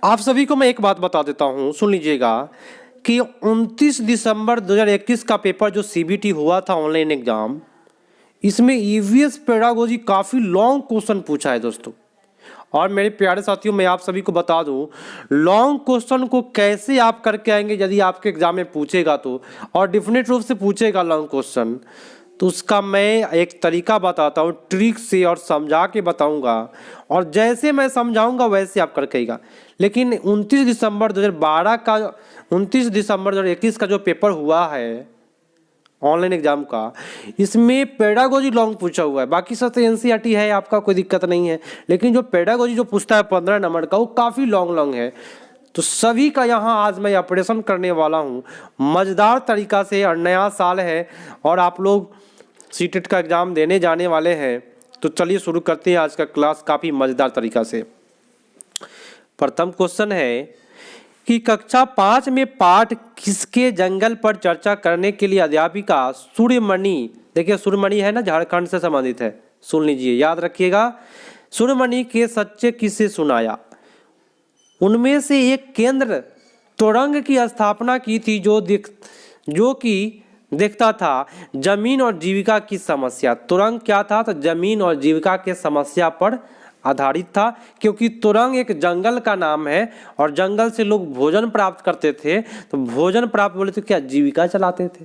आप सभी को मैं एक बात बता देता हूँ, सुन लीजिएगा कि 29 दिसंबर 2021 का पेपर जो सीबीटी हुआ था ऑनलाइन एग्जाम, इसमें ईवीएस पेडागोजी काफ़ी लॉन्ग क्वेश्चन पूछा है दोस्तों। और मेरे प्यारे साथियों, मैं आप सभी को बता दूं, लॉन्ग क्वेश्चन को कैसे आप करके आएंगे यदि आपके एग्जाम में पूछेगा तो, और डिफिनेट रूप से पूछेगा लॉन्ग क्वेश्चन, तो उसका मैं एक तरीका बताता हूँ, ट्रिक से और समझा के बताऊंगा, और जैसे मैं समझाऊंगा वैसे आप करके आएगा। लेकिन 29 दिसंबर 2012 का 29 दिसंबर 2021 का जो पेपर हुआ है ऑनलाइन एग्जाम का, इसमें पेडागोजी लॉन्ग पूछा हुआ है। बाकी सब तो एनसीईआरटी है, आपका कोई दिक्कत नहीं है, लेकिन जो पेडागोजी जो पूछता है 15 नंबर का, वो काफ़ी लॉन्ग लॉन्ग है। तो सभी का यहाँ आज मैं ऑपरेशन करने वाला हूँ मज़ेदार तरीका से, और नया साल है और आप लोग सीटेट का एग्ज़ाम देने जाने वाले हैं। तो चलिए शुरू करते हैं आज का क्लास काफ़ी मज़ेदार तरीका से। प्रथम क्वेश्चन है कि कक्षा 5 में पाठ किसके जंगल पर चर्चा करने के लिए अध्यापिका सूर्यमणि, देखिए सूर्यमणि है ना, झारखंड से संबंधित है, सुन लीजिए, याद रखिएगा, सूर्यमणि के सच्चे किस्से सुनाया। उनमें से एक केंद्र तुरंग की स्थापना की थी जो कि देखता था जमीन और जीविका की समस्या। तुरंग क्या था? तो जमीन और जीविका के समस्या पर आधारित था, क्योंकि तुरंग एक जंगल का नाम है और जंगल से लोग भोजन प्राप्त करते थे। तो भोजन प्राप्त बोले तो क्या, जीविका चलाते थे।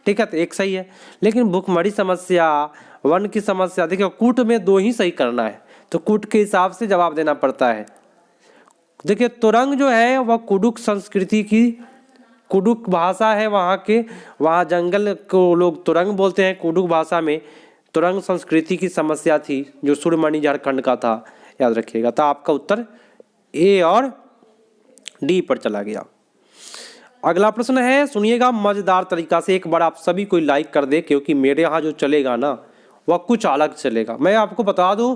ठीक है, तो एक सही है। लेकिन भूखमरी समस्या, वन की समस्या, देखिए कूट में दो ही सही करना है, तो कूट के हिसाब से जवाब देना पड़ता है। देखिए तुरंग जो है वह कुडुक संस्कृति की, कुडुक भाषा है वहाँ के, वहाँ जंगल को लोग तुरंग बोलते हैं कुडुक भाषा में। तुरंग संस्कृति की समस्या थी जो सूर्यमणि झारखंड का था, याद रखिएगा। तो आपका उत्तर ए और डी पर चला गया। अगला प्रश्न है, सुनिएगा मजेदार तरीका से। एक बार आप सभी कोई लाइक कर दे, क्योंकि मेरे यहाँ जो चलेगा ना वह कुछ अलग चलेगा। मैं आपको बता दूं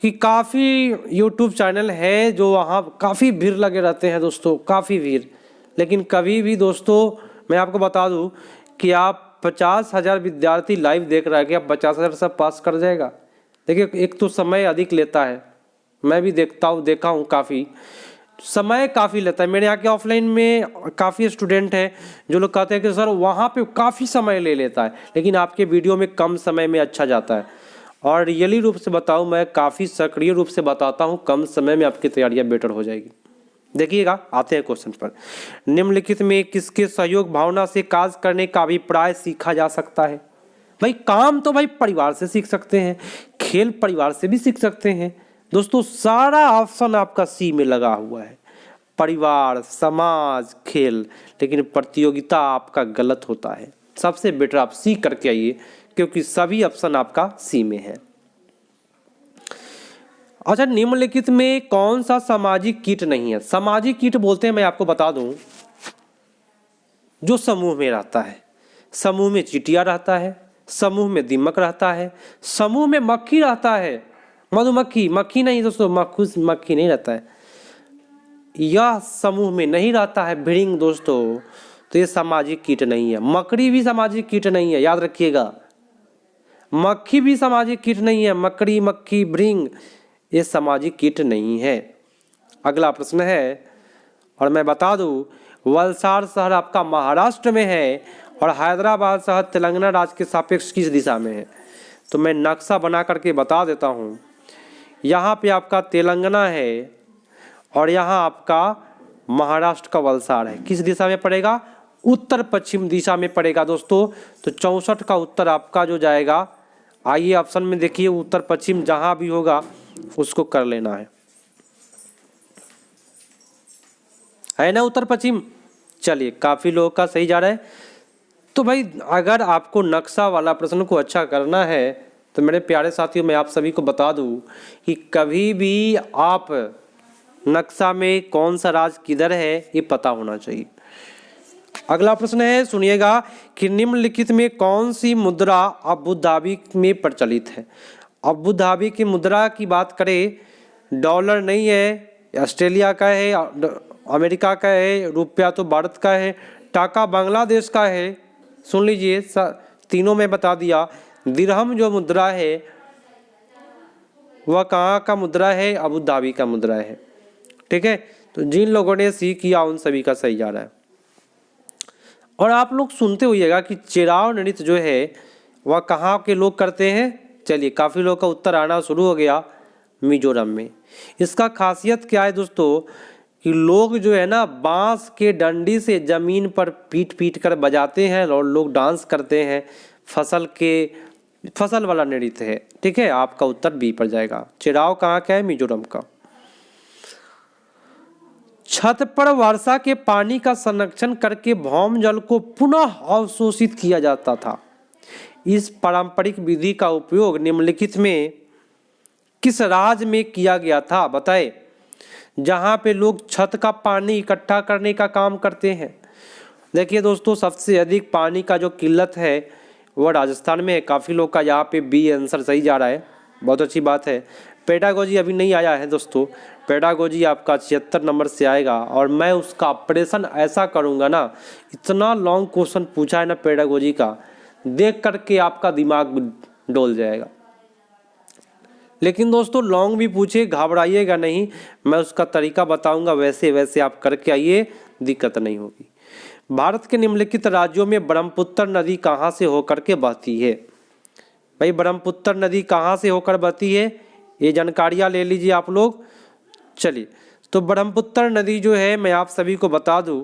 कि काफ़ी यूट्यूब चैनल है जो वहाँ काफ़ी भीड़ लगे रहते हैं दोस्तों, काफ़ी भीड़। लेकिन कभी भी दोस्तों मैं आपको बता दूं कि आप 50,000 विद्यार्थी लाइव देख रहा है कि आप 50,000 सब पास कर जाएगा। देखिए एक तो समय अधिक लेता है, मैं भी देखा हूँ काफ़ी समय काफ़ी लेता है। मेरे यहाँ के ऑफलाइन में काफ़ी स्टूडेंट हैं जो लोग कहते हैं कि सर वहाँ पे काफ़ी समय ले लेता है, लेकिन आपके वीडियो में कम समय में अच्छा जाता है। और रियली रूप से बताऊँ, मैं काफ़ी सक्रिय रूप से बताता हूँ, कम समय में आपकी तैयारियाँ बेटर हो जाएगी। देखिएगा, आते हैं क्वेश्चन पर। निम्नलिखित में किसके सहयोग भावना से कार्य करने का अभिप्राय सीखा जा सकता है? भाई काम तो भाई परिवार से सीख सकते हैं, खेल परिवार से भी सीख सकते हैं दोस्तों। सारा ऑप्शन आपका सी में लगा हुआ है, परिवार, समाज, खेल। लेकिन प्रतियोगिता आपका गलत होता है। सबसे बेटर आप सी करके आइए, क्योंकि सभी ऑप्शन आपका सी में है। अच्छा, निम्नलिखित में कौन सा सामाजिक कीट नहीं है? सामाजिक कीट बोलते हैं, मैं आपको बता दूं, जो समूह में रहता है। समूह में चींटियां रहता है, समूह में दीमक रहता है, समूह में मक्खी रहता है, मधुमक्खी, मक्खी नहीं दोस्तों, मक्खी नहीं रहता है। यह समूह में नहीं रहता है भृंग दोस्तों, तो ये सामाजिक कीट नहीं है। मकड़ी भी सामाजिक कीट नहीं है, याद रखिएगा। मक्खी भी सामाजिक कीट नहीं है, मकड़ी, मक्खी, भृंग ये सामाजिक कीट नहीं है। अगला प्रश्न है, और मैं बता दूं, वलसाड शहर आपका महाराष्ट्र में है और हैदराबाद शहर तेलंगाना राज्य के सापेक्ष किस दिशा में है? तो मैं नक्शा बना करके बता देता हूं। यहाँ पे आपका तेलंगाना है और यहाँ आपका महाराष्ट्र का वलसाड है। किस दिशा में पड़ेगा? उत्तर पश्चिम दिशा में पड़ेगा दोस्तों। तो 64 का उत्तर आपका जो जाएगा, आइए ऑप्शन में देखिए, उत्तर पश्चिम जहां भी होगा उसको कर लेना है ना, उत्तर पश्चिम। चलिए, काफी लोगों का सही जा रहा है। तो भाई अगर आपको नक्शा वाला प्रश्न को अच्छा करना है तो मेरे प्यारे साथियों, मैं आप सभी को बता दूं कि कभी भी आप नक्शा में कौन सा राज्य किधर है ये पता होना चाहिए। अगला प्रश्न है, सुनिएगा कि निम्नलिखित में कौन सी मुद्रा अबू धाबी में प्रचलित है? अबू धाबी की मुद्रा की बात करें, डॉलर नहीं है, ऑस्ट्रेलिया का है, अमेरिका का है, रुपया तो भारत का है, टाका बांग्लादेश का है। सुन लीजिए, तीनों में बता दिया। दिरहम जो मुद्रा है वह कहाँ का मुद्रा है? अबू धाबी का मुद्रा है। ठीक है, तो जिन लोगों ने सी किया उन सभी का सही जा रहा है। और आप लोग सुनते होइएगा कि चिराव नृत्य जो है वह कहाँ के लोग करते हैं। चलिए, काफ़ी लोग का उत्तर आना शुरू हो गया, मिजोरम में। इसका खासियत क्या है दोस्तों कि लोग जो है ना बांस के डंडी से ज़मीन पर पीट पीट कर बजाते हैं और लोग डांस करते हैं। फसल वाला नृत्य है। ठीक है, आपका उत्तर बी पर जाएगा। चिराव कहाँ का है? मिजोरम का। छत पर वर्षा के पानी का संरक्षण करके भौम जल को पुनः अवशोषित किया जाता था। इस पारंपरिक विधि का उपयोग निम्नलिखित में किस राज्य में किया गया था? बताए। जहां पे लोग छत का पानी इकट्ठा करने का काम करते हैं। देखिए दोस्तों, सबसे अधिक पानी का जो किल्लत है वह राजस्थान में है। काफ़ी लोग का यहाँ पे बी आंसर सही जा रहा है, बहुत अच्छी बात है। पेडागोजी अभी नहीं आया है दोस्तों, पेडागोजी आपका 76 नंबर से आएगा और मैं उसका ऑपरेशन ऐसा करूँगा ना, इतना लॉन्ग क्वेश्चन पूछा है ना पेडागोजी का, देख करके आपका दिमाग डोल जाएगा। लेकिन दोस्तों लॉन्ग भी पूछे घबराइएगा नहीं, मैं उसका तरीका बताऊंगा, वैसे वैसे आप करके आइए, दिक्कत नहीं होगी। भारत के निम्नलिखित राज्यों में ब्रह्मपुत्र नदी कहाँ से होकर के बहती है? भाई ब्रह्मपुत्र नदी कहाँ से होकर बहती है, ये जानकारियाँ ले लीजिए आप लोग। चलिए, तो ब्रह्मपुत्र नदी जो है मैं आप सभी को बता दूं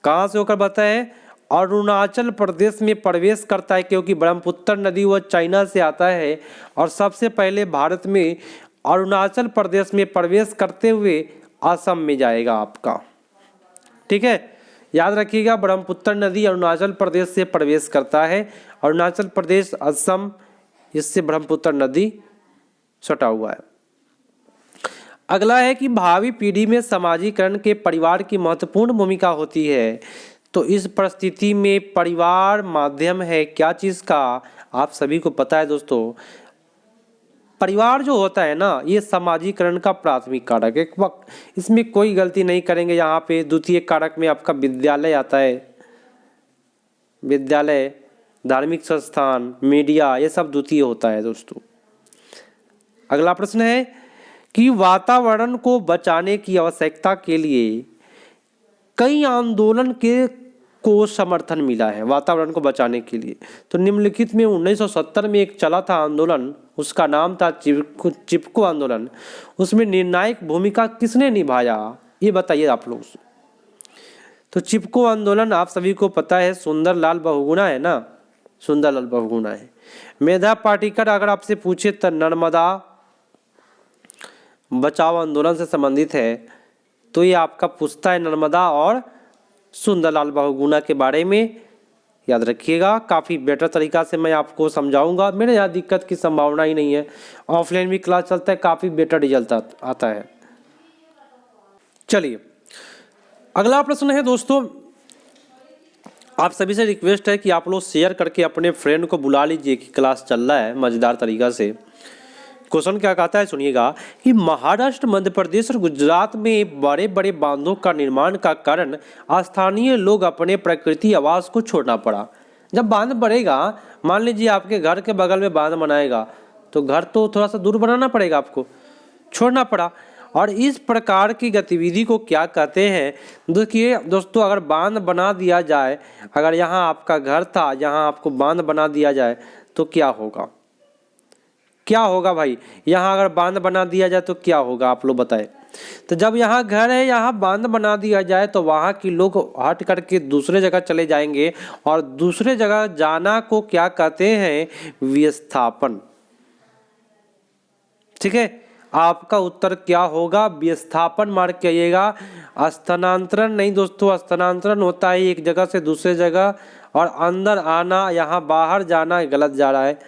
कहाँ से होकर बहता है। अरुणाचल प्रदेश में प्रवेश करता है, क्योंकि ब्रह्मपुत्र नदी वह चाइना से आता है और सबसे पहले भारत में अरुणाचल प्रदेश में प्रवेश करते हुए असम में जाएगा आपका। ठीक है, याद रखिएगा, ब्रह्मपुत्र नदी अरुणाचल प्रदेश से प्रवेश करता है। अरुणाचल प्रदेश, असम, इससे ब्रह्मपुत्र नदी सटा हुआ है। अगला है कि भावी पीढ़ी में समाजीकरण के परिवार की महत्वपूर्ण भूमिका होती है। तो इस परिस्थिति में परिवार माध्यम है क्या चीज़ का? आप सभी को पता है दोस्तों, परिवार जो होता है ना, ये समाजीकरण का प्राथमिक कारक है। इसमें कोई गलती नहीं करेंगे। यहाँ पे द्वितीय कारक में आपका विद्यालय आता है, विद्यालय, धार्मिक संस्थान, मीडिया, ये सब द्वितीय होता है दोस्तों। अगला प्रश्न है कि वातावरण को बचाने की आवश्यकता के लिए कई आंदोलन को समर्थन मिला है। वातावरण को बचाने के लिए तो निम्नलिखित में 1970 में एक चला था आंदोलन, उसका नाम था चिपको आंदोलन। उसमें निर्णायक भूमिका किसने निभाया, ये बताइए आप लोग। तो चिपको आंदोलन आप सभी को पता है, सुंदरलाल बहुगुणा है ना, सुंदरलाल बहुगुणा है। मेधा पाटिकर अगर आपसे पूछे तो नर्मदा बचाओ आंदोलन से संबंधित है, तो ये आपका पूछता है नर्मदा और सुंदरलाल बहुगुणा के बारे में। याद रखिएगा, काफ़ी बेटर तरीका से मैं आपको समझाऊंगा। मेरे यहाँ दिक्कत की संभावना ही नहीं है, ऑफलाइन भी क्लास चलता है, काफ़ी बेटर रिजल्ट आता है। चलिए, अगला प्रश्न है दोस्तों, आप सभी से रिक्वेस्ट है कि आप लोग शेयर करके अपने फ्रेंड को बुला लीजिए कि क्लास चल रहा है मज़ेदार तरीका से। क्वेश्चन क्या कहता है सुनिएगा कि महाराष्ट्र, मध्य प्रदेश और गुजरात में बड़े बड़े बांधों का निर्माण का कारण स्थानीय लोग अपने प्रकृति आवास को छोड़ना पड़ा। जब बांध बढ़ेगा, मान लीजिए आपके घर के बगल में बांध बनाएगा तो घर तो थोड़ा सा दूर बनाना पड़ेगा, आपको छोड़ना पड़ा। और इस प्रकार की गतिविधि को क्या कहते हैं? देखिए दोस्तों, अगर बांध बना दिया जाए, अगर यहाँ आपका घर था, यहाँ आपको बांध बना दिया जाए तो क्या होगा? क्या होगा भाई? यहाँ अगर बांध बना दिया जाए तो क्या होगा, आप लोग बताएं। तो जब यहाँ घर है, यहाँ बांध बना दिया जाए तो वहाँ के लोग हट करके दूसरे जगह चले जाएंगे, और दूसरे जगह जाना को क्या कहते हैं? विस्थापन। ठीक है, आपका उत्तर क्या होगा? विस्थापन मार के आइएगा। स्थानांतरण नहीं दोस्तों, स्थानांतरण होता है एक जगह से दूसरे जगह, और अंदर आना, यहाँ बाहर जाना गलत जा रहा है।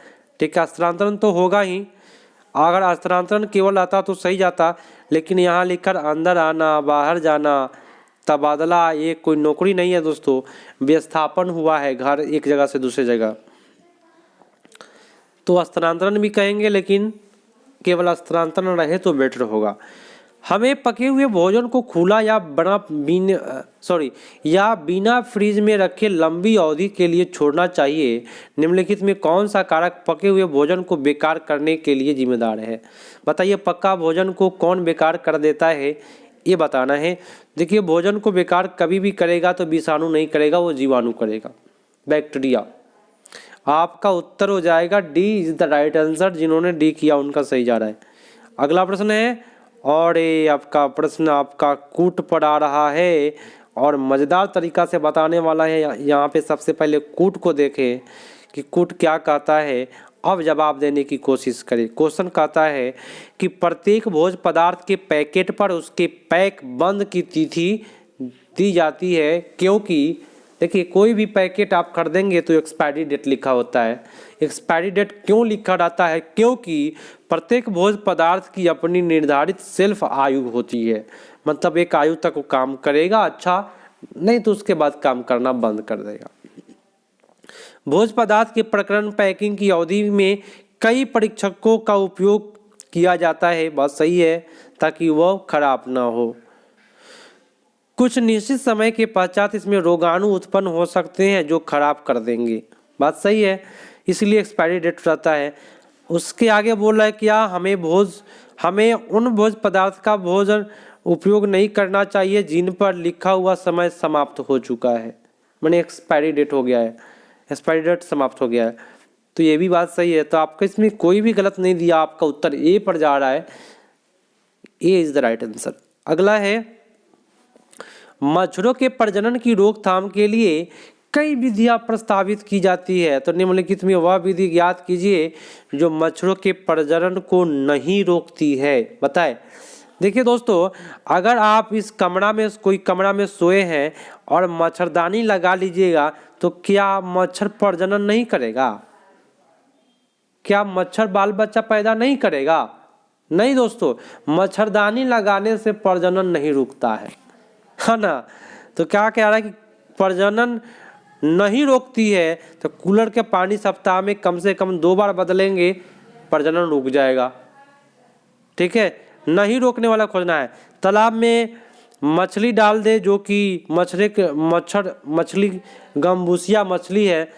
ठीक है, स्थानांतरण तो होगा ही, अगर स्थानांतरण केवल आता तो सही जाता, लेकिन यहाँ लिखकर अंदर आना, बाहर जाना, तबादला, ये कोई नौकरी नहीं है दोस्तों, विस्थापन हुआ है, घर एक जगह से दूसरे जगह। तो स्थानांतरण भी कहेंगे, लेकिन केवल स्थानांतरण रहे तो बेटर होगा। हमें पके हुए भोजन को खुला या बिना फ्रीज में रखे लंबी अवधि के लिए छोड़ना चाहिए। निम्नलिखित में कौन सा कारक पके हुए भोजन को बेकार करने के लिए जिम्मेदार है? बताइए, पका भोजन को कौन बेकार कर देता है, ये बताना है। देखिए, भोजन को बेकार कभी भी करेगा तो विषाणु नहीं करेगा, वो जीवाणु करेगा, बैक्टीरिया। आपका उत्तर हो जाएगा D is the right answer. जिन्होंने डी किया उनका सही जा रहा है। अगला प्रश्न है, और ये आपका प्रश्न आपका कूट पर आ रहा है और मज़ेदार तरीका से बताने वाला है। यहाँ पे सबसे पहले कूट को देखें कि कूट क्या कहता है, अब जवाब देने की कोशिश करें। क्वेश्चन कहता है कि प्रत्येक भोज्य पदार्थ के पैकेट पर उसके पैक बंद की तिथि दी जाती है, क्योंकि देखिए, कोई भी पैकेट आप खरीदेंगे तो एक्सपायरी डेट लिखा होता है। एक्सपायरी डेट क्यों लिखा रहता है? क्योंकि प्रत्येक भोज्य पदार्थ की अपनी निर्धारित सेल्फ आयु होती है। मतलब एक आयु तक वो काम करेगा, अच्छा, नहीं तो उसके बाद काम करना बंद कर देगा। भोज्य पदार्थ के प्रकरण पैकिंग की अवधि में कई परीक्षकों का उपयोग किया जाता है, बात सही है, ताकि वह खराब ना हो। कुछ निश्चित समय के पश्चात इसमें रोगाणु उत्पन्न हो सकते हैं जो खराब कर देंगे, बात सही है, इसलिए एक्सपायरी डेट रहता है। उसके आगे बोल रहा है क्या, हमें उन भोज्य पदार्थ का भोजन उपयोग नहीं करना चाहिए जिन पर लिखा हुआ समय समाप्त हो चुका है, माने एक्सपायरी डेट हो गया है, एक्सपायरी डेट समाप्त हो गया है। तो ये भी बात सही है। तो आपका इसमें कोई भी गलत नहीं दिया, आपका उत्तर ए पर जा रहा है। ए इज द राइट आंसर। अगला है, मच्छरों के प्रजनन की रोकथाम के लिए कई विधियां प्रस्तावित की जाती है। तो निम्नलिखित में वह विधि ज्ञात कीजिए जो मच्छरों के प्रजनन को नहीं रोकती है, बताएं। देखिए दोस्तों, अगर आप इस कोई कमरा में सोए हैं और मच्छरदानी लगा लीजिएगा तो क्या मच्छर प्रजनन नहीं करेगा? क्या मच्छर बाल बच्चा पैदा नहीं करेगा? नहीं दोस्तों, मच्छरदानी लगाने से प्रजनन नहीं रुकता है ना। तो क्या कह रहा है कि प्रजनन नहीं रोकती है, तो कूलर के पानी सप्ताह में कम से कम 2 बार बदलेंगे, प्रजनन रुक जाएगा। ठीक है, नहीं रोकने वाला खोजना है। तालाब में मछली डाल दे, जो कि मछली गम्बूसिया मछली है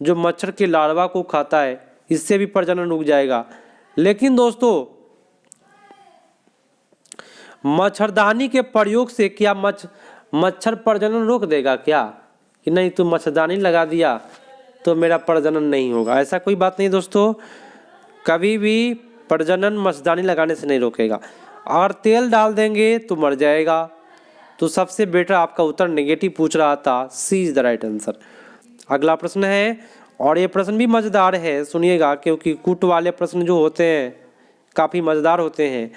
जो मच्छर के लार्वा को खाता है, इससे भी प्रजनन रुक जाएगा। लेकिन दोस्तों, मच्छरदानी के प्रयोग से क्या मच्छर प्रजनन रोक देगा क्या? कि नहीं, तुम मच्छरदानी लगा दिया तो मेरा प्रजनन नहीं होगा, ऐसा कोई बात नहीं दोस्तों। कभी भी प्रजनन मच्छरदानी लगाने से नहीं रोकेगा। और तेल डाल देंगे तो मर जाएगा। तो सबसे बेटर आपका उत्तर नेगेटिव पूछ रहा था, सी इज द राइट आंसर। अगला प्रश्न है, और ये प्रश्न भी मज़ेदार है, सुनिएगा, क्योंकि कूट वाले प्रश्न जो होते हैं काफ़ी मज़ेदार होते हैं।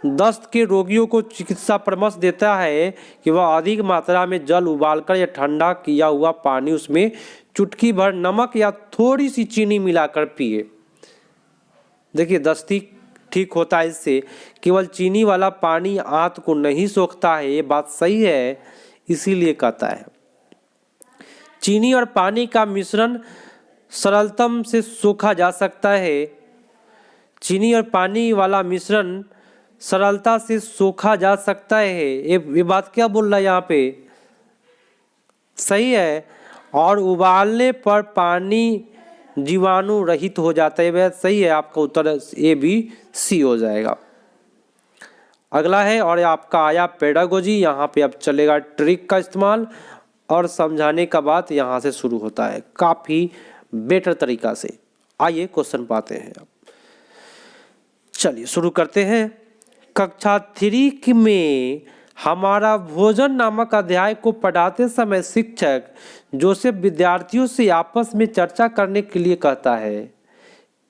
दस्त के रोगियों को चिकित्सा परामर्श देता है कि वह अधिक मात्रा में जल उबालकर या ठंडा किया हुआ पानी, उसमें चुटकी भर नमक या थोड़ी सी चीनी मिलाकर पिए। देखिए, दस्ती ठीक होता है इससे। केवल चीनी वाला पानी आंत को नहीं सोखता है, ये बात सही है, इसीलिए कहता है। चीनी और पानी का मिश्रण सरलतम से सोखा जा सकता है। चीनी और पानी वाला मिश्रण सरलता से सोखा जा सकता है, ये बात क्या बोल रहा है यहाँ पे? सही है। और उबालने पर पानी जीवाणु रहित हो जाता है, वह सही है। आपका उत्तर ए बी सी हो जाएगा। अगला है, और आपका आया पेडागोजी। यहाँ पे अब चलेगा ट्रिक का इस्तेमाल, और समझाने का बात यहाँ से शुरू होता है काफ़ी बेटर तरीका से। आइए क्वेश्चन पाते हैं। चलिए शुरू करते हैं। कक्षा 3 में हमारा भोजन नामक अध्याय को पढ़ाते समय शिक्षक जोसेफ विद्यार्थियों से आपस में चर्चा करने के लिए कहता है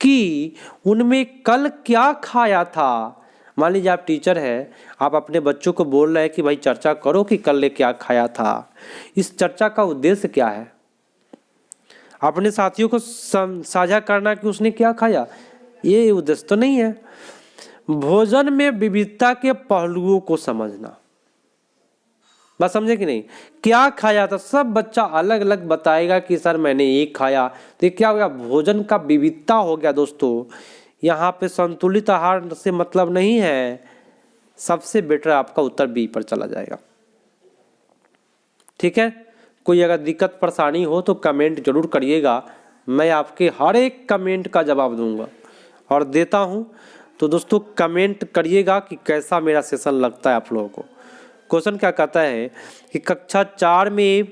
कि उनमें कल क्या खाया था। मान लीजिए आप टीचर हैं, आप अपने बच्चों को बोल रहे हैं कि भाई चर्चा करो कि कल ने क्या खाया था। इस चर्चा का उद्देश्य क्या है? अपने साथियों को साझा करना कि उसने क्या खाया, ये उद्देश्य तो नहीं है। भोजन में विविधता के पहलुओं को समझना, बस समझे कि नहीं? क्या खाया था, सब बच्चा अलग अलग बताएगा कि सर मैंने ये खाया। तो ये क्या हो गया? भोजन का विविधता हो गया दोस्तों। यहाँ पे संतुलित आहार से मतलब नहीं है सबसे बेटर आपका उत्तर बी पर चला जाएगा। ठीक है, कोई अगर दिक्कत परेशानी हो तो कमेंट जरूर करिएगा, मैं आपके हर एक कमेंट का जवाब दूंगा और देता हूं। तो दोस्तों कमेंट करिएगा कि कैसा मेरा सेशन लगता है आप लोगों को। क्वेश्चन क्या कहता है कि कक्षा 4 में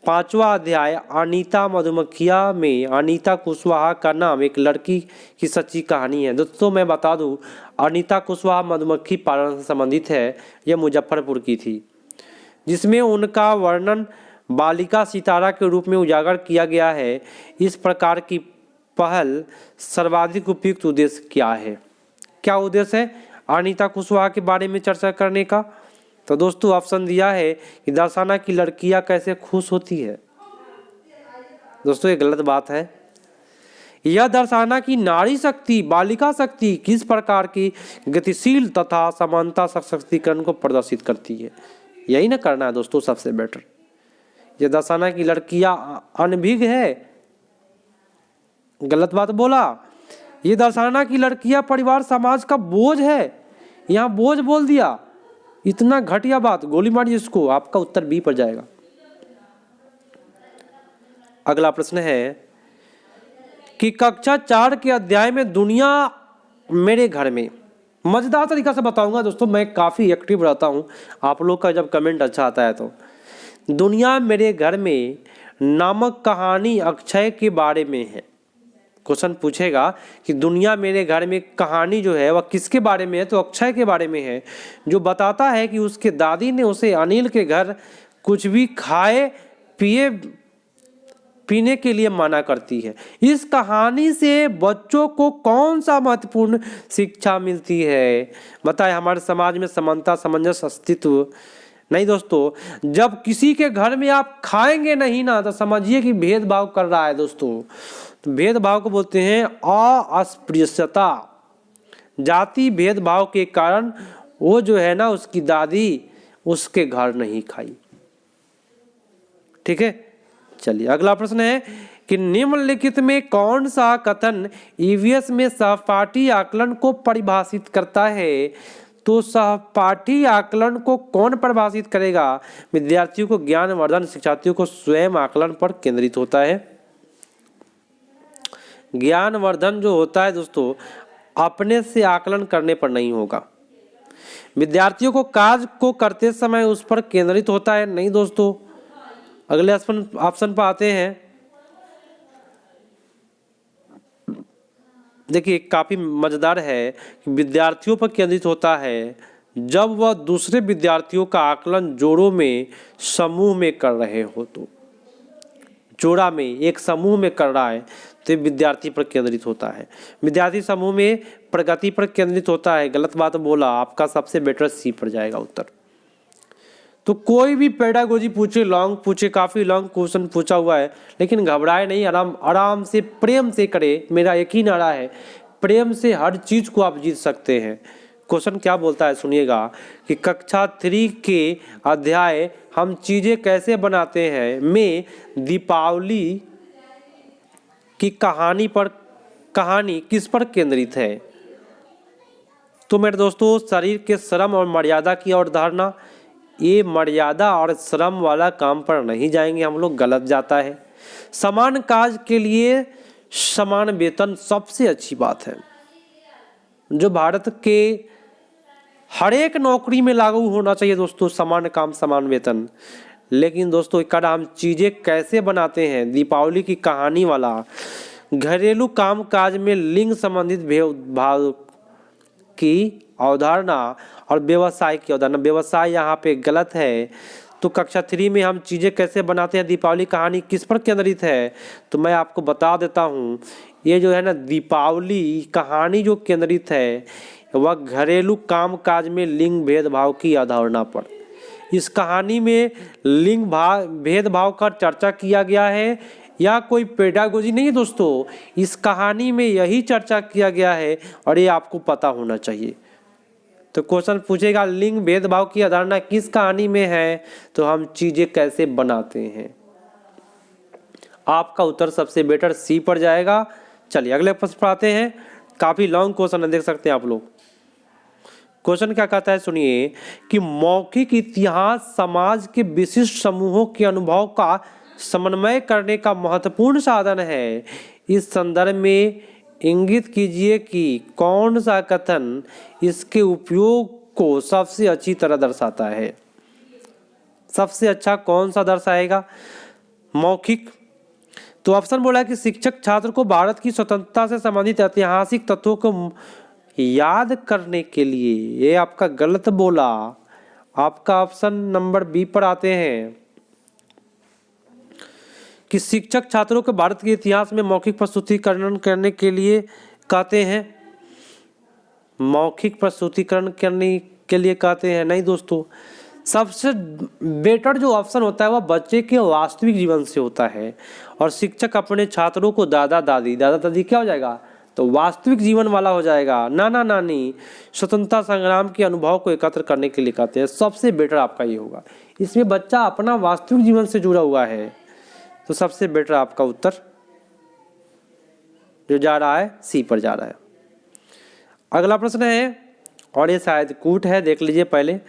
5वां अध्याय अनीता मधुमक्खिया में अनीता कुशवाहा का नाम एक लड़की की सच्ची कहानी है। दोस्तों मैं बता दूं, अनीता कुशवाहा मधुमक्खी पालन से संबंधित है। यह मुजफ्फरपुर की थी, जिसमें उनका वर्णन बालिका सितारा के रूप में उजागर किया गया है। इस प्रकार की पहल सर्वाधिक उपयुक्त उद्देश्य क्या है? क्या उद्देश्य है अनीता कुशवाहा के बारे में चर्चा करने का? तो दोस्तों ऑप्शन दिया है कि दर्शाना की लड़कियां कैसे खुश होती है। दोस्तों ये गलत बात है। यह दर्शाना कि नारी शक्ति बालिका शक्ति किस प्रकार की गतिशील तथा समानता सशक्तिकरण को प्रदर्शित करती है। यही ना करना है दोस्तों सबसे बेटर। यह दर्शाना की लड़कियां अनभिज्ञ है, गलत बात बोला। ये दर्शाना की लड़कियां परिवार समाज का बोझ है, यहां बोझ बोल दिया। इतना घटिया बात, गोली मारिए इसको। आपका उत्तर बी पर जाएगा। अगला प्रश्न है कि कक्षा 4 के अध्याय में दुनिया मेरे घर में, मजेदार तरीका से बताऊंगा दोस्तों, मैं काफी एक्टिव रहता हूं, आप लोग का जब कमेंट अच्छा आता है तो। दुनिया मेरे घर में नामक कहानी अक्षय के बारे में है। क्वेश्चन पूछेगा कि दुनिया मेरे घर में कहानी जो है वह किसके बारे में है, तो अक्षय के बारे में है, जो बताता है कि उसके दादी ने उसे अनिल के घर कुछ भी खाए पिए पीने के लिए मना करती है। इस कहानी से बच्चों को कौन सा महत्वपूर्ण शिक्षा मिलती है? बताए हमारे समाज में समानता सामंजस्य अस्तित्व नहीं। दोस्तों जब किसी के घर में आप खाएंगे नहीं ना तो समझिए कि भेदभाव कर रहा है। दोस्तों तो भेदभाव को बोलते हैं अस्पृश्यता। जाति भेदभाव के कारण वो जो है ना उसकी दादी उसके घर नहीं खाई। ठीक है, चलिए अगला प्रश्न है कि निम्नलिखित में कौन सा कथन ईवीएस में सहपाठी आकलन को परिभाषित करता है? तो सहपाठी आकलन को कौन परिभाषित करेगा? विद्यार्थियों को ज्ञानवर्धन, शिक्षार्थियों को स्वयं आकलन पर केंद्रित होता है। ज्ञानवर्धन जो होता है दोस्तों अपने से आकलन करने पर नहीं होगा। विद्यार्थियों को कार्य को करते समय उस पर केंद्रित होता है नहीं। दोस्तों अगले ऑप्शन पर आते हैं। देखिए काफी मजेदार है कि विद्यार्थियों पर केंद्रित होता है जब वह दूसरे विद्यार्थियों का आकलन जोड़ों में समूह में कर रहे हो। तो जोड़ा में एक समूह में कर रहा है तो विद्यार्थी पर केंद्रित होता है। विद्यार्थी समूह में प्रगति पर केंद्रित होता है। गलत बात बोला, आपका सबसे बेटर सी पर जाएगा उत्तर। तो कोई भी पेडागोजी पूछे, लॉन्ग पूछे, काफी लॉन्ग क्वेश्चन पूछा हुआ है, लेकिन घबराए नहीं, आराम से प्रेम से करे। मेरा एक ही नारा है, प्रेम से हर चीज को आप जीत सकते हैं। क्वेश्चन क्या बोलता है सुनिएगा कि कक्षा 3 के अध्याय हम चीजें कैसे बनाते हैं में दीपावली की कहानी किस पर केंद्रित है? तो मेरे दोस्तों शरीर के श्रम और मर्यादा की अवधारणा, ये मर्यादा और श्रम वाला काम पर नहीं जाएंगे हम लोग, गलत जाता है। समान कार्य के लिए समान वेतन सबसे अच्छी बात है, जो भारत के हर एक नौकरी में लागू होना चाहिए दोस्तों, समान काम समान वेतन। लेकिन दोस्तों एक हम चीजें कैसे बनाते हैं, दीपावली की कहानी वाला घरेलू काम काज में लिंग संबंधित भेदभाव की अवधारणा और व्यवसाय की अवधारणा, व्यवसाय यहाँ पे गलत है। तो कक्षा 3 में हम चीजें कैसे बनाते हैं दीपावली कहानी किस पर केंद्रित है? तो मैं आपको बता देता हूँ, ये जो है ना दीपावली कहानी जो केंद्रित है वह घरेलू काम काज में लिंग भेदभाव की अवधारणा पर। इस कहानी में लिंग भेदभाव का चर्चा किया गया है या कोई पेडागोजी नहीं है दोस्तों, इस कहानी में यही चर्चा किया गया है और ये आपको पता होना चाहिए। तो क्वेश्चन पूछेगा लिंग भेदभाव की अवधारणा किस कहानी में है? तो हम चीजें कैसे बनाते हैं। आपका उत्तर सबसे बेटर सी पर जाएगा। चलिए अगले प्रश्न पर आते हैं। काफी लॉन्ग क्वेश्चन है, देख सकते हैं आप लोग। क्वेश्चन क्या कहता है सुनिए कि मौखिक इतिहास समाज के विशिष्ट समूहों के अनुभव का समन्वय करने का महत्वपूर्ण साधन है। इस संदर्भ में इंगित कीजिए कि कौन सा कथन इसके उपयोग को सबसे अच्छी तरह दर्शाता है। सबसे अच्छा कौन सा दर्शाएगा? मौखिक। तो ऑप्शन बोला है कि शिक्षक छात्र को भारत की स्वतंत्रता से संबंधित ऐतिहासिक तत्वों को याद करने के लिए, ये आपका गलत बोला। आपका ऑप्शन नंबर बी पर आते हैं कि शिक्षक छात्रों को भारत के इतिहास में मौखिक प्रस्तुतिकरण करने के लिए कहते हैं। मौखिक प्रस्तुतिकरण करने के लिए कहते हैं, नहीं दोस्तों। सबसे बेटर जो ऑप्शन होता है वह बच्चे के वास्तविक जीवन से होता है, और शिक्षक अपने छात्रों को दादा दादी क्या हो जाएगा? तो वास्तविक जीवन वाला हो जाएगा। नाना नानी स्वतंत्रता संग्राम के अनुभव को एकत्र करने के लिए कहते हैं। सबसे बेटर आपका ये होगा, इसमें बच्चा अपना वास्तविक जीवन से जुड़ा हुआ है, तो सबसे बेटर आपका उत्तर जो जा रहा है सी पर जा रहा है। अगला प्रश्न है, और ये शायद कूट है, देख लीजिए पहले।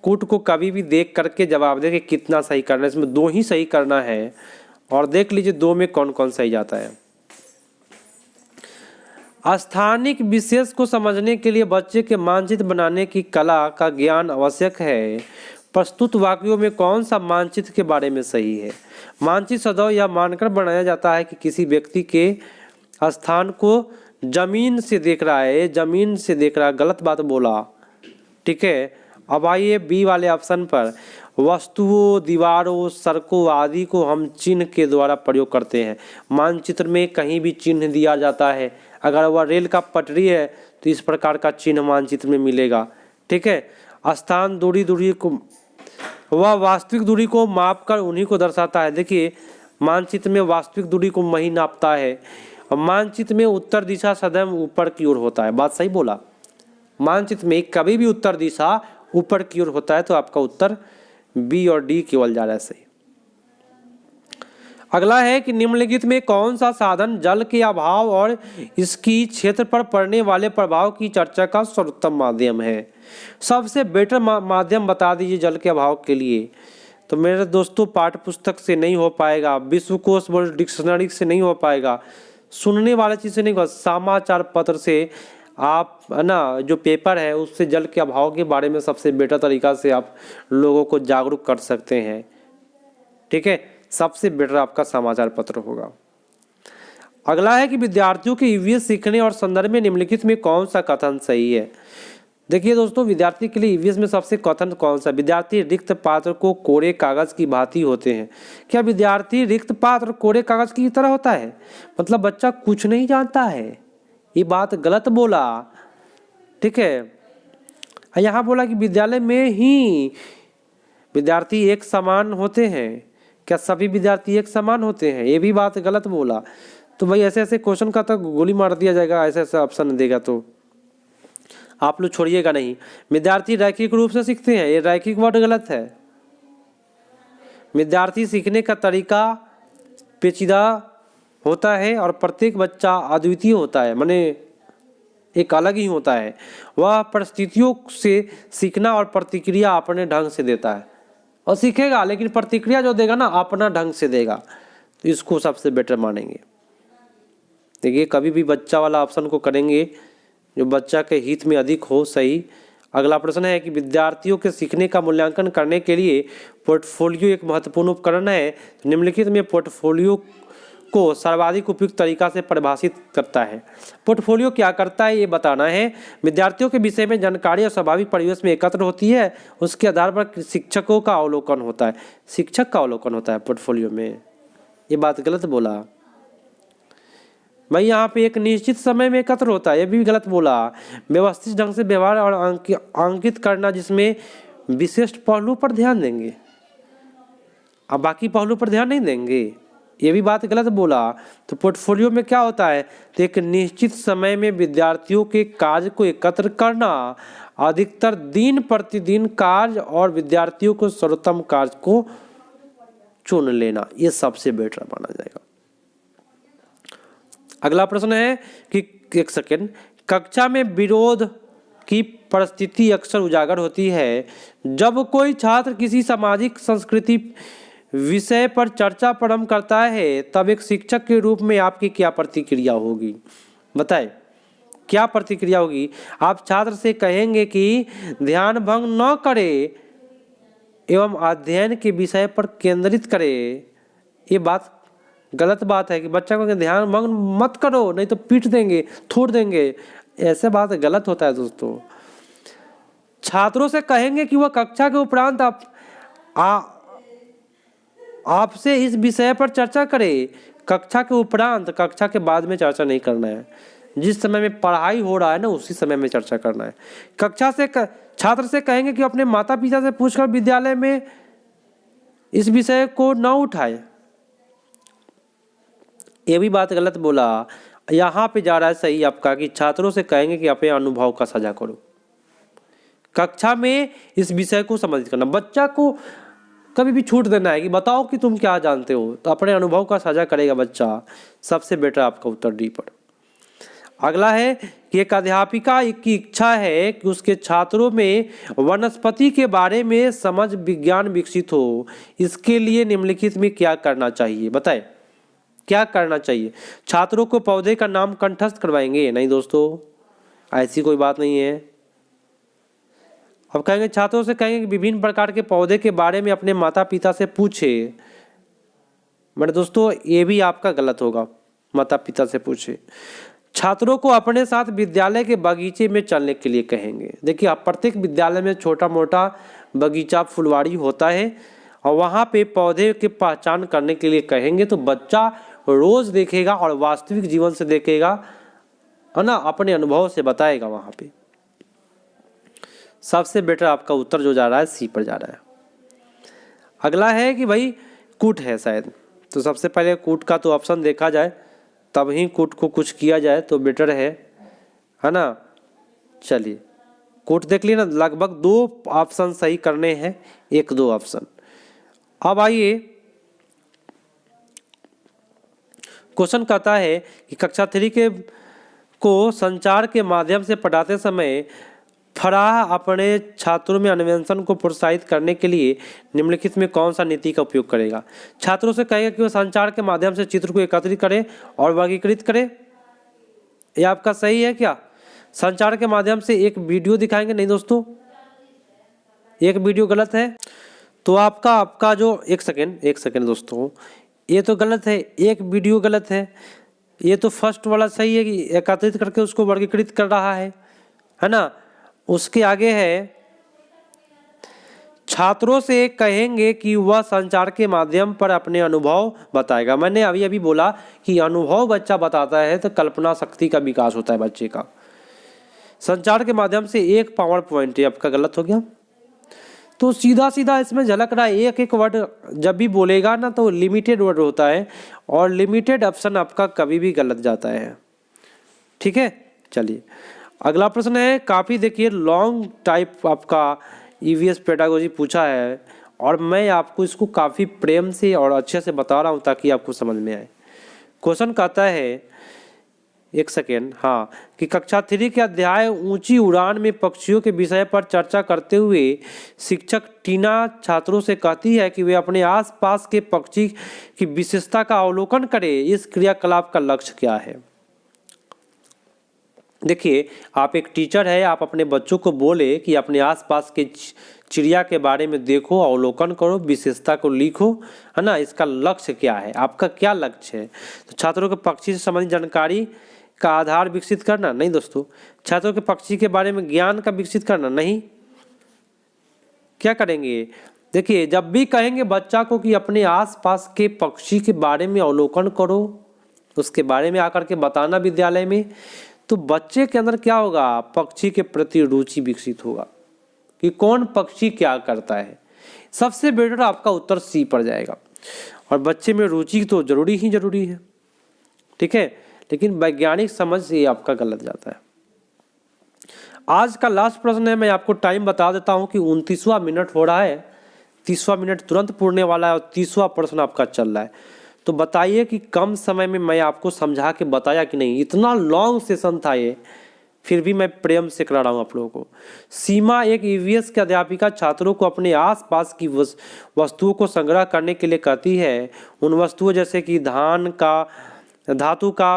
कूट को कभी भी देख करके जवाब दे कि कितना सही करना है। इसमें 2 ही सही करना है, और देख लीजिए 2 में कौन कौन सही जाता है। स्थानिक विशेष को समझने के लिए बच्चे के मानचित्र बनाने की कला का ज्ञान आवश्यक है। प्रस्तुत वाक्यों में कौन सा मानचित्र के बारे में सही है? मानचित्र सदैव यह मानकर बनाया जाता है कि किसी व्यक्ति के स्थान को जमीन से देख रहा है, जमीन से देख रहा है। गलत बात बोला, ठीक है। अब आइए बी वाले ऑप्शन पर। वस्तुओं, दीवारों, सड़कों आदि को हम चिन्ह के द्वारा प्रयोग करते हैं। मानचित्र में कहीं भी चिन्ह दिया जाता है। अगर वह रेल का पटरी है तो इस प्रकार का चिन्ह मानचित्र में मिलेगा, ठीक है। स्थान, दूरी को, वह वास्तविक दूरी को माप कर उन्हीं को दर्शाता है। देखिए मानचित्र में वास्तविक दूरी को वही नापता है। मानचित्र में उत्तर दिशा सदैव ऊपर की ओर होता है। बात सही बोला। मानचित्र में कभी भी उत्तर दिशा ऊपर की ओर होता है, तो आपका उत्तर बी और डी केवल जा रहा है सही। अगला है कि निम्नलिखित में कौन सा साधन जल के अभाव और इसकी क्षेत्र पर पड़ने वाले प्रभाव की चर्चा का सर्वोत्तम माध्यम है? सबसे बेटर माध्यम बता दीजिए जल के अभाव के लिए। तो मेरे दोस्तों पाठ्य पुस्तक से नहीं हो पाएगा, विश्वकोश वर्ड डिक्शनरी से नहीं हो पाएगा, सुनने वाले चीज़ से नहीं होगा, समाचार पत्र से आप ना जो पेपर है उससे जल के अभाव के बारे में सबसे बेटर तरीका से आप लोगों को जागरूक कर सकते हैं, ठीक है। सबसे बेटर आपका समाचार पत्र होगा। अगला है कि विद्यार्थियों के ईवीएस सीखने और संदर्भ में निम्नलिखित में कौन सा कथन सही है? देखिए दोस्तों, विद्यार्थी के लिए ईवीएस में सबसे कथन कौन सा? विद्यार्थी रिक्त पात्र को कोरे कागज की भांति होते हैं। क्या विद्यार्थी रिक्त पात्र कोरे कागज की तरह होता है? मतलब बच्चा कुछ नहीं जानता है, ये बात गलत बोला, ठीक है। यहाँ बोला कि विद्यालय में ही विद्यार्थी एक समान होते हैं। क्या सभी विद्यार्थी एक समान होते हैं? ये भी बात गलत बोला। तो भाई ऐसे ऐसे क्वेश्चन का तो गोली मार दिया जाएगा, ऐसे ऐसे ऑप्शन देगा तो आप लोग छोड़िएगा नहीं। विद्यार्थी रैखिक रूप से सीखते हैं, ये रैखिक वर्ड गलत है। विद्यार्थी सीखने का तरीका पेचीदा होता है और प्रत्येक बच्चा अद्वितीय होता है, माने एक अलग ही होता है। वह परिस्थितियों से सीखना और प्रतिक्रिया अपने ढंग से देता है और सीखेगा, लेकिन प्रतिक्रिया जो देगा ना अपना ढंग से देगा, तो इसको सबसे बेटर मानेंगे। देखिए कभी भी बच्चा वाला ऑप्शन को करेंगे जो बच्चा के हित में अधिक हो सही। अगला प्रश्न है कि विद्यार्थियों के सीखने का मूल्यांकन करने के लिए पोर्टफोलियो एक महत्वपूर्ण उपकरण है। निम्नलिखित में पोर्टफोलियो को सर्वाधिक उपयुक्त तरीका से परिभाषित करता है। पोर्टफोलियो क्या करता है ये बताना है। विद्यार्थियों के विषय में जानकारी और स्वाभाविक परिवेश में एकत्र होती है, उसके आधार पर शिक्षकों का अवलोकन होता है। शिक्षक का अवलोकन होता है पोर्टफोलियो में, ये बात गलत बोला भाई। यहाँ पे एक निश्चित समय में एकत्र होता है, ये भी गलत बोला। व्यवस्थित ढंग से व्यवहार और अंकित करना, जिसमें विशिष्ट पहलू पर ध्यान देंगे, अब बाकी पहलू पर ध्यान नहीं देंगे, ये भी बात गलत बोला। तो पोर्टफोलियो में क्या होता है, तो एक निश्चित समय में विद्यार्थियों के कार्य को एकत्र करना, अधिकतर दिन प्रतिदिन कार्य और विद्यार्थियों को सर्वोत्तम कार्य को चुन लेना, ये सबसे बेटर माना जाएगा। अगला प्रश्न है कि एक सेकेंड, कक्षा में विरोध की परिस्थिति अक्सर उजागर होती है। जब कोई छात्र किसी सामाजिक संस्कृति विषय पर चर्चा प्रारंभ करता है, तब एक शिक्षक के रूप में आपकी क्या प्रतिक्रिया होगी? बताए क्या प्रतिक्रिया होगी? आप छात्र से कहेंगे कि ध्यान भंग न करे एवं अध्ययन के विषय पर केंद्रित करे। ये बात गलत बात है कि बच्चा को ध्यान भंग मत करो, नहीं तो पीट देंगे, थोड़ देंगे। ऐसे बात गलत होता है दोस्तों। छात्रों से कहेंगे कि वह कक्षा के उपरांत आपसे इस विषय पर चर्चा करे। कक्षा के उपरांत, कक्षा के बाद में चर्चा नहीं करना है। जिस समय में पढ़ाई हो रहा है ना, उसी समय में चर्चा करना है। छात्र से कहेंगे कि अपने माता पिता से पूछकर विद्यालय में इस विषय को न उठाए। ये भी बात गलत बोला। यहाँ पे जा रहा है सही आपका कि छात्रों से कहेंगे कि अपने अनुभव का साझा करो। कक्षा में इस विषय को समझ करना। बच्चा को कभी भी छूट देना है कि बताओ कि तुम क्या जानते हो, तो अपने अनुभव का साझा करेगा बच्चा। सबसे बेटर आपका उत्तर डी पर। अगला है कि एक अध्यापिका की इच्छा है कि उसके छात्रों में वनस्पति के बारे में समझ विज्ञान विकसित हो। इसके लिए निम्नलिखित में क्या करना चाहिए? बताएं क्या करना चाहिए? छात्रों को पौधे का नाम कंठस्थ करवाएंगे? नहीं दोस्तों, ऐसी कोई बात नहीं है। अब कहेंगे छात्रों से कहेंगे कि विभिन्न प्रकार के पौधे के बारे में अपने माता पिता से पूछे। मेरे दोस्तों ये भी आपका गलत होगा, माता पिता से पूछे। छात्रों को अपने साथ विद्यालय के बगीचे में चलने के लिए कहेंगे। देखिए प्रत्येक विद्यालय में छोटा मोटा बगीचा, फुलवाड़ी होता है और वहाँ पे पौधे की पहचान करने के लिए कहेंगे, तो बच्चा रोज देखेगा और वास्तविक जीवन से देखेगा, है ना, अपने अनुभव से बताएगा वहाँ पे। सबसे बेटर आपका उत्तर जो जा रहा है सी पर जा रहा है। अगला है कि भाई कूट है शायद, तो सबसे पहले कूट का तो ऑप्शन देखा जाए, तब ही कूट को कुछ किया जाए तो बेटर है ना। चलिए कूट देख लिए ना, लगभग 2 ऑप्शन सही करने हैं, 1-2 ऑप्शन। अब आइए क्वेश्चन कहता है कि कक्षा 3 को संचार के माध्यम से पढ़ाते समय फराह अपने छात्रों में अन्वेषण को प्रोत्साहित करने के लिए निम्नलिखित में कौन सा नीति का उपयोग करेगा? छात्रों से कहेगा कि वह संचार के माध्यम से चित्र को एकत्रित करे और वर्गीकृत करे। ये आपका सही है क्या? संचार के माध्यम से एक वीडियो दिखाएंगे? नहीं दोस्तों, एक वीडियो गलत है। तो आपका जो एक सेकेंड दोस्तों, ये तो गलत है, एक वीडियो गलत है। ये तो फर्स्ट वाला सही है कि एकत्रित करके उसको वर्गीकृत कर रहा है ना। उसके आगे है छात्रों से कहेंगे कि वह संचार के माध्यम पर अपने अनुभव बताएगा। मैंने अभी बोला कि अनुभव बच्चा बताता है तो कल्पना शक्ति का विकास होता है बच्चे का। संचार के माध्यम से एक पावर पॉइंट है, आपका गलत हो गया। तो सीधा इसमें झलक रहा है, एक वर्ड जब भी बोलेगा ना तो लिमिटेड वर्ड होता है और लिमिटेड ऑप्शन आपका कभी भी गलत जाता है। ठीक है, चलिए अगला प्रश्न है। काफ़ी देखिए लॉन्ग टाइप आपका ईवीएस पेडागोजी पूछा है और मैं आपको इसको काफ़ी प्रेम से और अच्छे से बता रहा हूँ ताकि आपको समझ में आए। क्वेश्चन कहता है, एक सेकेंड, हाँ, कि कक्षा 3 के अध्याय ऊंची उड़ान में पक्षियों के विषय पर चर्चा करते हुए शिक्षक टीना छात्रों से कहती है कि वे अपने आसपास के पक्षी की विशेषता का अवलोकन करें। इस क्रियाकलाप का लक्ष्य क्या है? देखिए आप एक टीचर है, आप अपने बच्चों को बोले कि अपने आसपास के चिड़िया के बारे में देखो, अवलोकन करो, विशेषता को लिखो, है ना। इसका लक्ष्य क्या है? आपका क्या लक्ष्य है? तो छात्रों को पक्षी से संबंधित जानकारी का आधार विकसित करना? नहीं दोस्तों। छात्रों के पक्षी के बारे में ज्ञान का विकसित करना? नहीं। क्या करेंगे? देखिए जब भी कहेंगे बच्चा को कि अपने आसपास के पक्षी के बारे में अवलोकन करो, उसके बारे में आकर के बताना विद्यालय में, तो बच्चे के अंदर क्या होगा? पक्षी के प्रति रुचि विकसित होगा कि कौन पक्षी क्या करता है। सबसे बेटर आपका उत्तर सी पर जाएगा। और बच्चे में रुचि तो जरूरी है, ठीक है, लेकिन वैज्ञानिक समझ से आपका गलत जाता है। आज का लास्ट प्रश्न है, मैं आपको टाइम बता देता हूं कि 29वां मिनट हो रहा है, 30वां मिनट तुरंत पूरने वाला है और 30वां प्रश्न आपका चल रहा है। तो बताइए कि कम समय में मैं आपको समझा के बताया कि नहीं? इतना लॉन्ग सेशन था ये, फिर भी मैं प्रेम से करा रहा हूँ आप लोगों को। सीमा एक ईवीएस की अध्यापिका छात्रों को अपने आसपास की वस्तुओं को संग्रह करने के लिए कहती है। उन वस्तुओं जैसे कि धातु का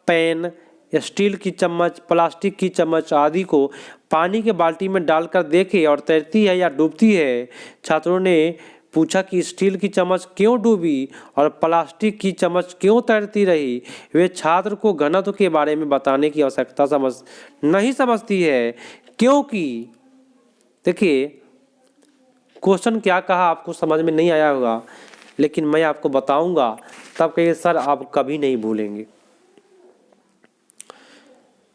पेन, स्टील की चम्मच, प्लास्टिक की चम्मच आदि को पानी के बाल्टी में डालकर देखे और तैरती है या डूबती है। छात्रों ने पूछा कि स्टील की चम्मच क्यों डूबी और प्लास्टिक की चम्मच क्यों तैरती रही। वे छात्र को घनत्व के बारे में बताने की आवश्यकता नहीं समझती है, क्योंकि देखिए क्वेश्चन क्या कहा आपको समझ में नहीं आया होगा, लेकिन मैं आपको बताऊंगा तब कहिए सर आप कभी नहीं भूलेंगे।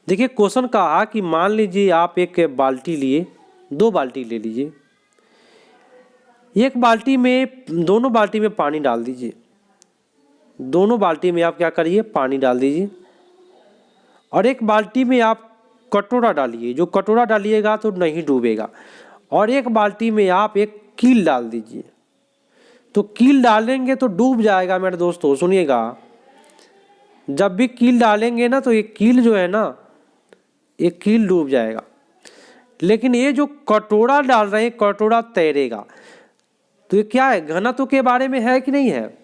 देखिए क्वेश्चन कहा कि मान लीजिए आप एक बाल्टी लिए, 2 बाल्टी ले लीजिए। एक बाल्टी में, दोनों बाल्टी में पानी डाल दीजिए। दोनों बाल्टी में आप क्या करिए, पानी डाल दीजिए। और एक बाल्टी में आप कटोरा डालिए, जो कटोरा डालिएगा तो नहीं डूबेगा। और एक बाल्टी में आप एक कील डाल दीजिए, तो कील डालेंगे तो डूब जाएगा। मेरे दोस्तों सुनिएगा, जब भी कील डालेंगे ना तो ये कील जो है ना, ये कील डूब जाएगा। लेकिन ये जो कटोरा डाल रहे हैं, कटोरा तैरेगा। तो ये क्या है, घनत्व के बारे में है कि नहीं है।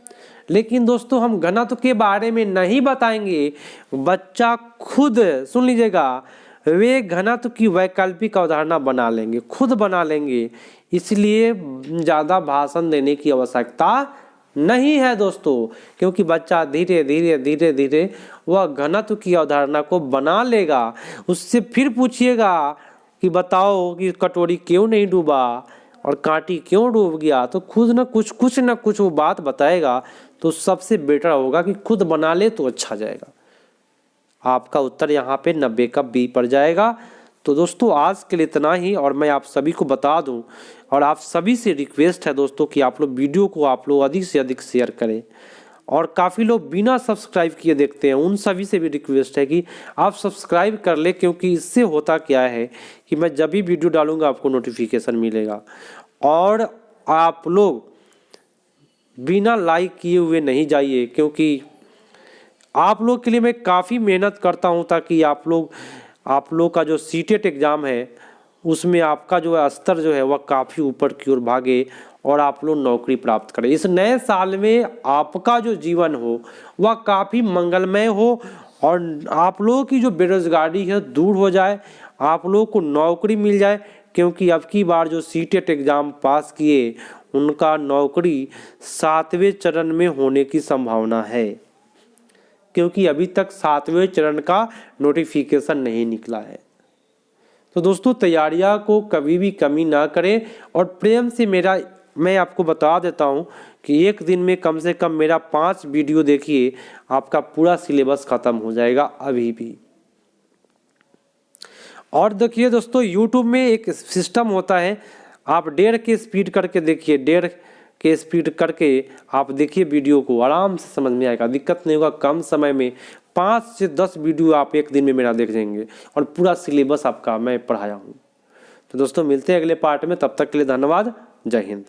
लेकिन दोस्तों हम घनत्व के बारे में नहीं बताएंगे, बच्चा खुद सुन लीजिएगा, वे घनत्व की वैकल्पिक अवधारणा बना लेंगे, खुद बना लेंगे। इसलिए ज़्यादा भाषण देने की आवश्यकता नहीं है दोस्तों, क्योंकि बच्चा धीरे धीरे धीरे धीरे वह घनत्व की अवधारणा को बना लेगा। उससे फिर पूछिएगा कि बताओ कि कटोरी क्यों नहीं डूबा और कांटी क्यों डूब गया, तो खुद न कुछ वो बात बताएगा। तो सबसे बेटर होगा कि खुद बना ले तो अच्छा जाएगा। आपका उत्तर यहाँ पे 90 का बी पड़ जाएगा। तो दोस्तों आज के लिए इतना ही, और मैं आप सभी को बता दूं, और आप सभी से रिक्वेस्ट है दोस्तों कि आप लोग वीडियो को आप लोग अधिक से अधिक शेयर करें। और काफ़ी लोग बिना सब्सक्राइब किए देखते हैं, उन सभी से भी रिक्वेस्ट है कि आप सब्सक्राइब कर ले, क्योंकि इससे होता क्या है कि मैं जब भी वीडियो डालूंगा आपको नोटिफिकेशन मिलेगा। और आप लोग बिना लाइक किए हुए नहीं जाइए, क्योंकि आप लोग के लिए मैं काफ़ी मेहनत करता हूं, ताकि आप लोग का जो सीटेट एग्ज़ाम है उसमें आपका जो स्तर जो है वह काफ़ी ऊपर की ओर भागे और आप लोग नौकरी प्राप्त करें। इस नए साल में आपका जो जीवन हो वह काफ़ी मंगलमय हो, और आप लोगों की जो बेरोजगारी है दूर हो जाए, आप लोगों को नौकरी मिल जाए। क्योंकि अब की बार जो सीटेट एग्ज़ाम पास किए उनका नौकरी 7वें चरण में होने की संभावना है, क्योंकि अभी तक 7वें चरण का नोटिफिकेशन नहीं निकला है। तो दोस्तों तैयारियां को कभी भी कमी ना करें, और प्रेम से मैं आपको बता देता हूं कि एक दिन में कम से कम मेरा 5 वीडियो देखिए, आपका पूरा सिलेबस खत्म हो जाएगा अभी भी। और देखिए दोस्तों यूट्यूब में एक सिस्टम होता है, आप 1.5 के स्पीड करके देखिए, 1.5 के स्पीड करके आप देखिए वीडियो को, आराम से समझ में आएगा, दिक्कत नहीं होगा। कम समय में 5 से 10 वीडियो आप एक दिन में मेरा देख लेंगे, और पूरा सिलेबस आपका मैं पढ़ाया हूँ। तो दोस्तों मिलते हैं अगले पार्ट में, तब तक के लिए धन्यवाद, जय हिंद।